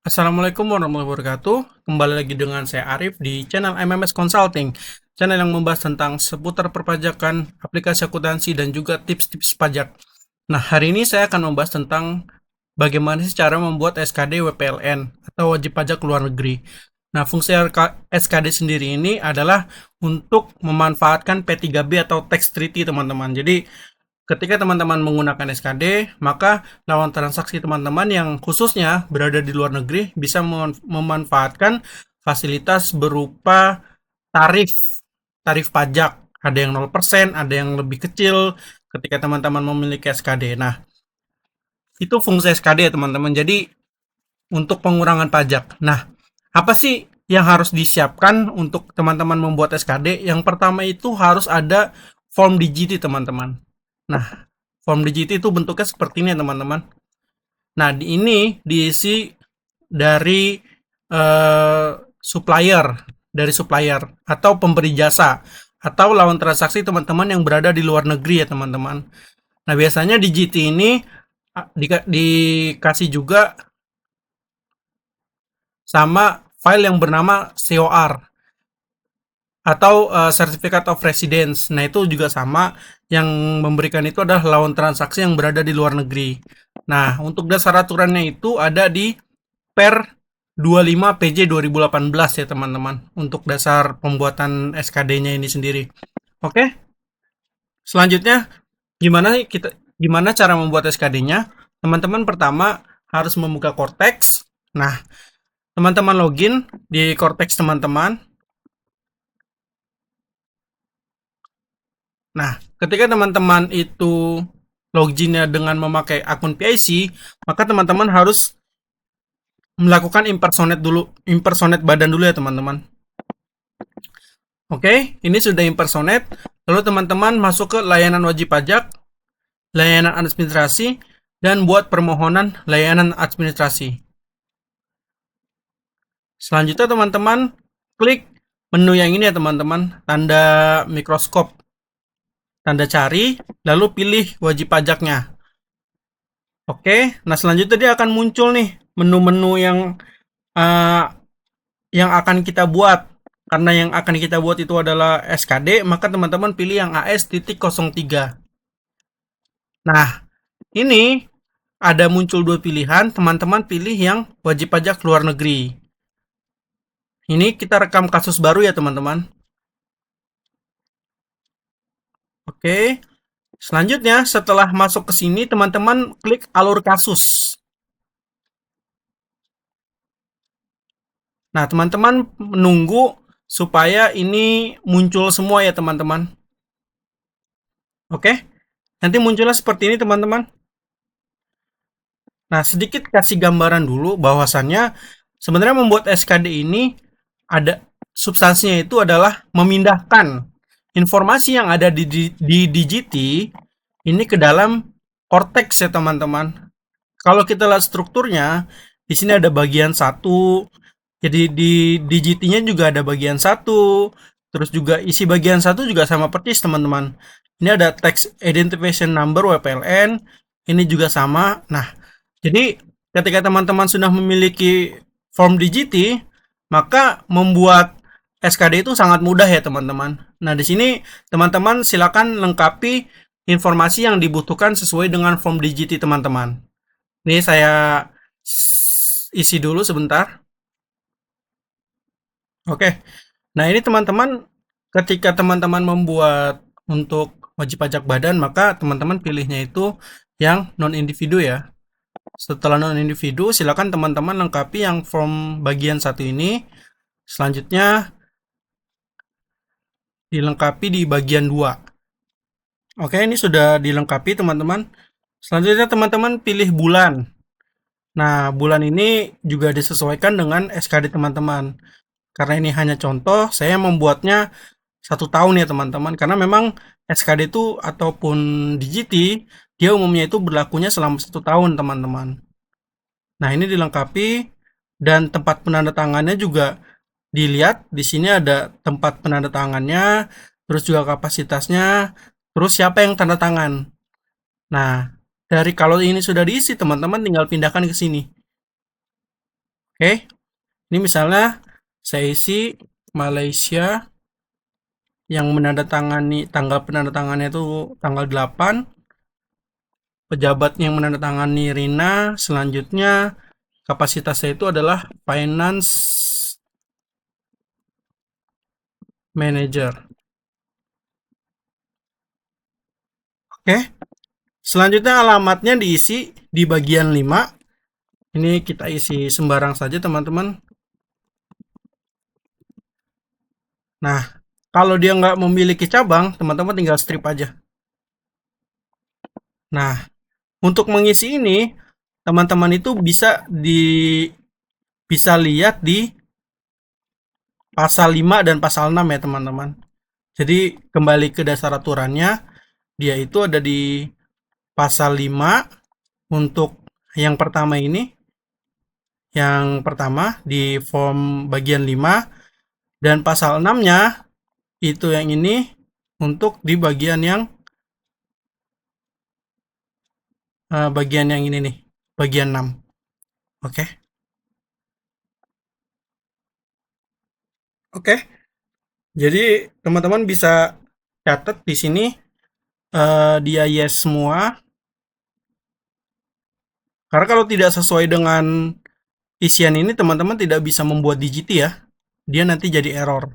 Assalamualaikum warahmatullahi wabarakatuh. Kembali lagi dengan saya Arif di channel MMS Consulting, channel yang membahas tentang seputar perpajakan, aplikasi akuntansi, dan juga tips-tips pajak. Nah, hari ini saya akan membahas tentang bagaimana sih cara membuat SKD WPLN atau wajib pajak luar negeri. Nah, fungsi SKD sendiri ini adalah untuk memanfaatkan P3B atau Tax Treaty, teman-teman. Jadi, ketika teman-teman menggunakan SKD, maka lawan transaksi teman-teman yang khususnya berada di luar negeri bisa memanfaatkan fasilitas berupa tarif tarif pajak. Ada yang 0%, ada yang lebih kecil ketika teman-teman memiliki SKD. Nah, itu fungsi SKD ya teman-teman. Jadi untuk pengurangan pajak. Nah, apa sih yang harus disiapkan untuk teman-teman membuat SKD? Yang pertama itu harus ada form DGT teman-teman. Nah, form DGT itu bentuknya seperti ini ya teman-teman. Nah, di ini diisi dari eh, supplier, atau pemberi jasa atau lawan transaksi teman-teman yang berada di luar negeri ya teman-teman. Nah, biasanya DGT ini dikasih juga sama file yang bernama COR atau Certificate of Residence. Nah, itu juga sama, yang memberikan itu adalah lawan transaksi yang berada di luar negeri. Nah, untuk dasar aturannya itu ada di Per 25 PJ 2018 ya teman-teman, untuk dasar pembuatan SKD-nya ini sendiri. Oke, selanjutnya gimana cara membuat SKD-nya? Teman-teman pertama harus membuka Cortex. Nah, teman-teman login di Cortex teman-teman. Nah, ketika teman-teman itu loginnya dengan memakai akun PIC, maka teman-teman harus melakukan impersonate badan dulu ya teman-teman. Oke, ini sudah impersonate. Lalu teman-teman masuk ke layanan wajib pajak, layanan administrasi, dan buat permohonan layanan administrasi. Selanjutnya teman-teman klik menu yang ini ya teman-teman, tanda mikroskop, tanda cari, lalu pilih wajib pajaknya. Oke, nah selanjutnya dia akan muncul nih menu-menu uh, yang akan kita buat. Karena yang akan kita buat itu adalah SKD, maka teman-teman pilih yang AS.03. Nah, ini ada muncul dua pilihan, teman-teman pilih yang wajib pajak luar negeri. Ini kita rekam kasus baru ya teman-teman. Oke, selanjutnya setelah masuk ke sini, teman-teman klik alur kasus. Nah, teman-teman menunggu supaya ini muncul semua ya teman-teman. Oke, nanti munculnya seperti ini teman-teman. Nah, sedikit kasih gambaran dulu bahwasannya sebenarnya membuat SKD ini ada substansinya, itu adalah memindahkan informasi yang ada di DGT ini ke dalam Cortex ya teman-teman. Kalau kita lihat strukturnya, di sini ada bagian satu. Jadi di DGT-nya juga ada bagian satu. Terus juga isi bagian satu juga sama persis teman-teman. Ini ada Tax Identification Number WPLN. Ini juga sama. Nah, jadi ketika teman-teman sudah memiliki form DGT, maka membuat SKD itu sangat mudah ya teman-teman. Nah, di sini teman-teman silakan lengkapi informasi yang dibutuhkan sesuai dengan form DGT teman-teman. Ini saya isi dulu sebentar. Oke. Nah, ini teman-teman, ketika teman-teman membuat untuk wajib pajak badan, maka teman-teman pilihnya itu yang non individu ya. Setelah non individu, silakan teman-teman lengkapi yang form bagian satu ini. Selanjutnya dilengkapi di bagian 2. Oke, ini sudah dilengkapi teman-teman. Selanjutnya teman-teman pilih bulan. Nah, bulan ini juga disesuaikan dengan SKD teman-teman. Karena ini hanya contoh, saya membuatnya 1 tahun ya teman-teman. Karena memang SKD itu ataupun DGT, dia umumnya itu berlakunya selama 1 tahun teman-teman. Nah, ini dilengkapi, dan tempat penandatangannya juga dilihat. Di sini ada tempat penandatangannya, terus juga kapasitasnya, terus siapa yang tanda tangan. Nah, dari kalau ini sudah diisi, teman-teman tinggal pindahkan ke sini. Oke, ini misalnya saya isi Malaysia yang menandatangani tanggal penandatangannya itu tanggal 8, pejabatnya yang menandatangani Rina, selanjutnya kapasitasnya itu adalah finance manager. Oke, selanjutnya alamatnya diisi di bagian 5. Ini kita isi sembarang saja teman-teman. Nah, kalau dia nggak memiliki cabang, teman-teman tinggal strip aja. Nah, untuk mengisi ini, teman-teman itu bisa lihat di pasal 5 dan pasal 6 ya teman-teman. Jadi kembali ke dasar aturannya, dia itu ada di pasal 5 untuk yang pertama ini, yang pertama di form bagian 5, dan pasal 6-nya itu yang ini untuk di bagian yang ini nih, bagian 6. Oke. Oke. Jadi teman-teman bisa catat di sini dia yes semua. Karena kalau tidak sesuai dengan isian ini teman-teman tidak bisa membuat DGT ya. Dia nanti jadi error.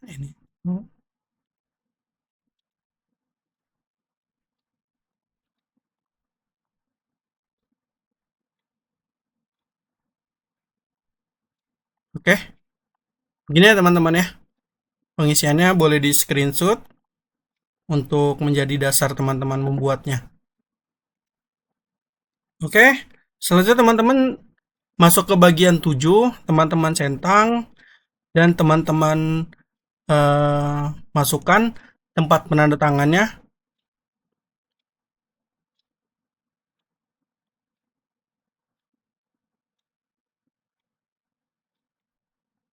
Ini. Oke. Begini ya teman-teman ya. Pengisiannya boleh di screenshot untuk menjadi dasar teman-teman membuatnya. Oke. Selanjutnya teman-teman masuk ke bagian 7, teman-teman centang dan teman-teman eh, masukkan tempat penandatangannya.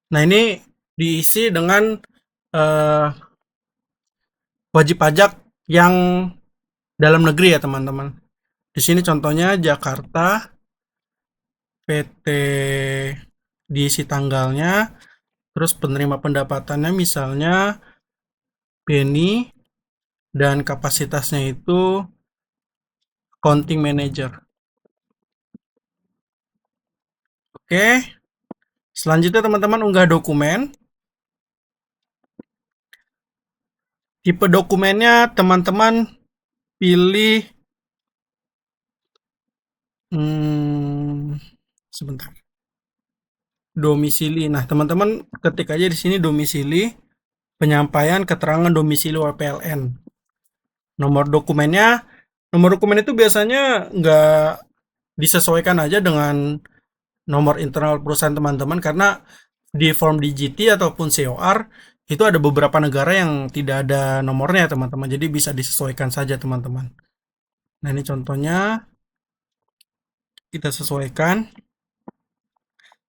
Nah, ini diisi dengan eh, wajib pajak yang dalam negeri ya, teman-teman. Di sini contohnya Jakarta, PT diisi tanggalnya, terus penerima pendapatannya misalnya Beni dan kapasitasnya itu accounting manager. Oke, selanjutnya teman-teman unggah dokumen. Tipe dokumennya teman-teman pilih hmm, sebentar. Domisili. Nah, teman-teman ketik aja di sini domisili, penyampaian keterangan domisili WPLN. Nomor dokumennya, nomor dokumen itu biasanya nggak disesuaikan aja dengan nomor internal perusahaan teman-teman karena di form DGT ataupun COR itu ada beberapa negara yang tidak ada nomornya teman-teman. Jadi bisa disesuaikan saja teman-teman. Nah, ini contohnya kita sesuaikan.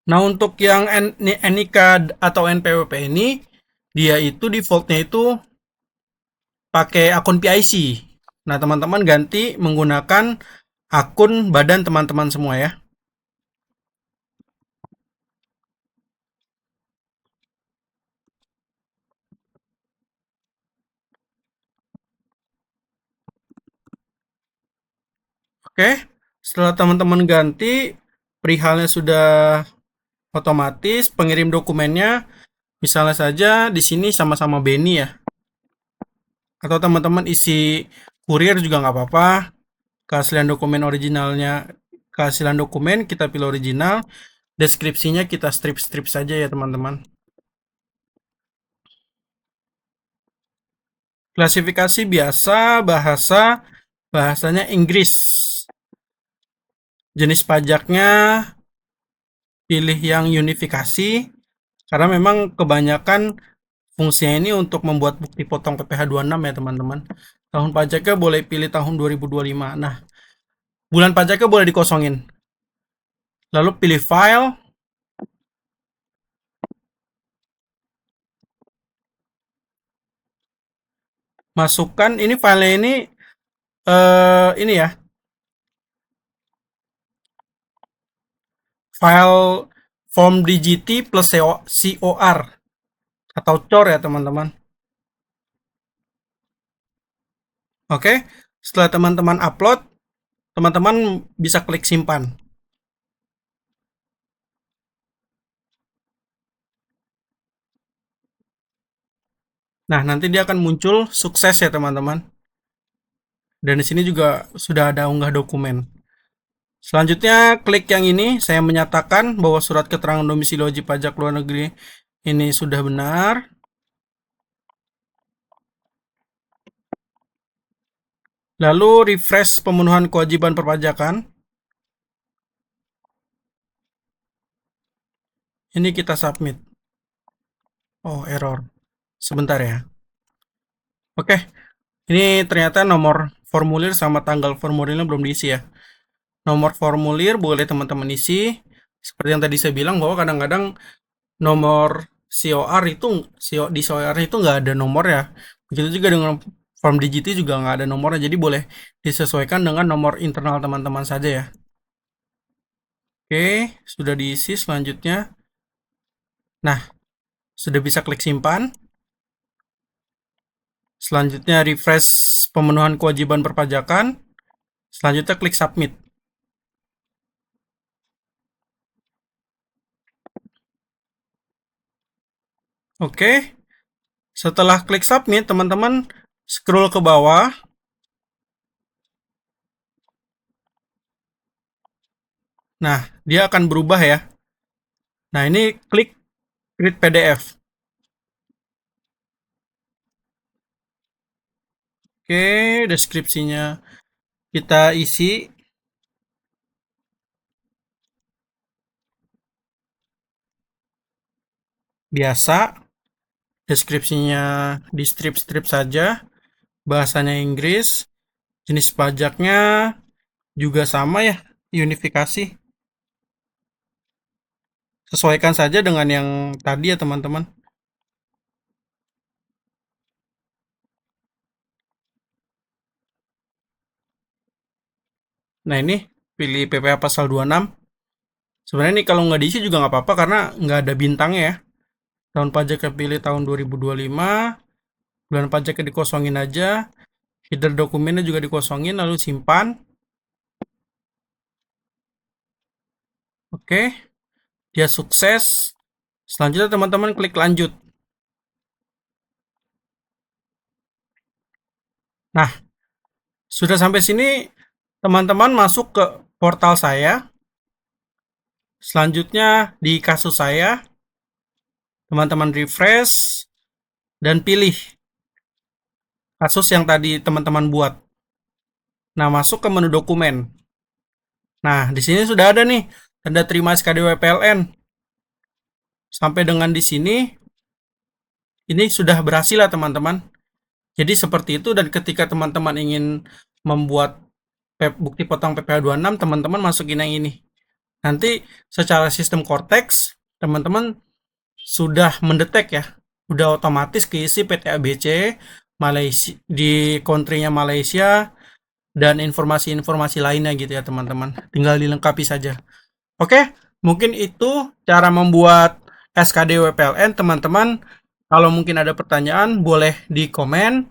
Nah, untuk yang NIK atau NPWP ini, dia itu defaultnya itu pakai akun PIC. Nah, teman-teman ganti menggunakan akun badan teman-teman semua ya. Oke, setelah teman-teman ganti, perihalnya sudah otomatis, pengirim dokumennya, misalnya saja di sini sama-sama Beni ya. Atau teman-teman isi kurir juga nggak apa-apa. Keaslian dokumen originalnya, keaslian dokumen kita pilih original, deskripsinya kita strip-strip saja ya teman-teman. Klasifikasi biasa, bahasanya Inggris. Jenis pajaknya pilih yang unifikasi, karena memang kebanyakan fungsinya ini untuk membuat bukti potong PPh 26 ya teman-teman. Tahun pajaknya boleh pilih tahun 2025. Nah, bulan pajaknya boleh dikosongin. Lalu pilih file, masukkan ini filenya ini ini ya, file form DGT plus COR atau COR ya teman-teman. Oke, setelah teman-teman upload, teman-teman bisa klik simpan. Nah, nanti dia akan muncul sukses ya teman-teman. Dan di sini juga sudah ada unggah dokumen. Selanjutnya klik yang ini, saya menyatakan bahwa surat keterangan domisili wajib pajak luar negeri ini sudah benar. Lalu refresh pemenuhan kewajiban perpajakan. Ini kita submit. Oh, error. Sebentar ya. Oke, ini ternyata nomor formulir sama tanggal formulirnya belum diisi ya. Nomor formulir boleh teman-teman isi. Seperti yang tadi saya bilang bahwa kadang-kadang nomor COR itu di COR itu nggak ada nomor ya. Begitu juga dengan form DGT juga nggak ada nomornya. Jadi boleh disesuaikan dengan nomor internal teman-teman saja ya. Oke, sudah diisi selanjutnya. Nah, sudah bisa klik simpan. Selanjutnya refresh pemenuhan kewajiban perpajakan. Selanjutnya klik submit. Oke, setelah klik submit, teman-teman scroll ke bawah. Nah, dia akan berubah ya. Nah, ini klik create PDF. Oke, deskripsinya kita isi. Biasa, deskripsinya di strip-strip saja. Bahasanya Inggris. Jenis pajaknya juga sama ya, unifikasi. Sesuaikan saja dengan yang tadi ya teman-teman. Nah ini pilih PPh pasal 26. Sebenarnya ini kalau nggak diisi juga nggak apa-apa karena nggak ada bintangnya ya. Tahun pajaknya pilih tahun 2025. Bulan pajaknya dikosongin aja. Header dokumennya juga dikosongin lalu simpan. Oke. Dia sukses. Selanjutnya teman-teman klik lanjut. Nah, sudah sampai sini teman-teman masuk ke portal saya. Selanjutnya di kasus saya, teman-teman refresh dan pilih kasus yang tadi teman-teman buat. Nah, masuk ke menu dokumen. Nah, di sini sudah ada nih tanda terima SKDW PLN. Sampai dengan di sini, ini sudah berhasil lah teman-teman. Jadi seperti itu dan ketika teman-teman ingin membuat bukti potong PPh 26, teman-teman masukin yang ini. Nanti secara sistem Cortex, teman-teman sudah mendetek ya. Udah otomatis keisi PT ABC Malaysia di country-nya Malaysia dan informasi-informasi lainnya gitu ya teman-teman. Tinggal dilengkapi saja. Oke, mungkin itu cara membuat SKD WPLN teman-teman. Kalau mungkin ada pertanyaan boleh di komen.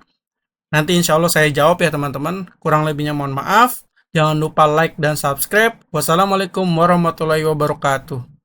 Nanti insya Allah saya jawab ya teman-teman. Kurang lebihnya mohon maaf. Jangan lupa like dan subscribe. Wassalamualaikum warahmatullahi wabarakatuh.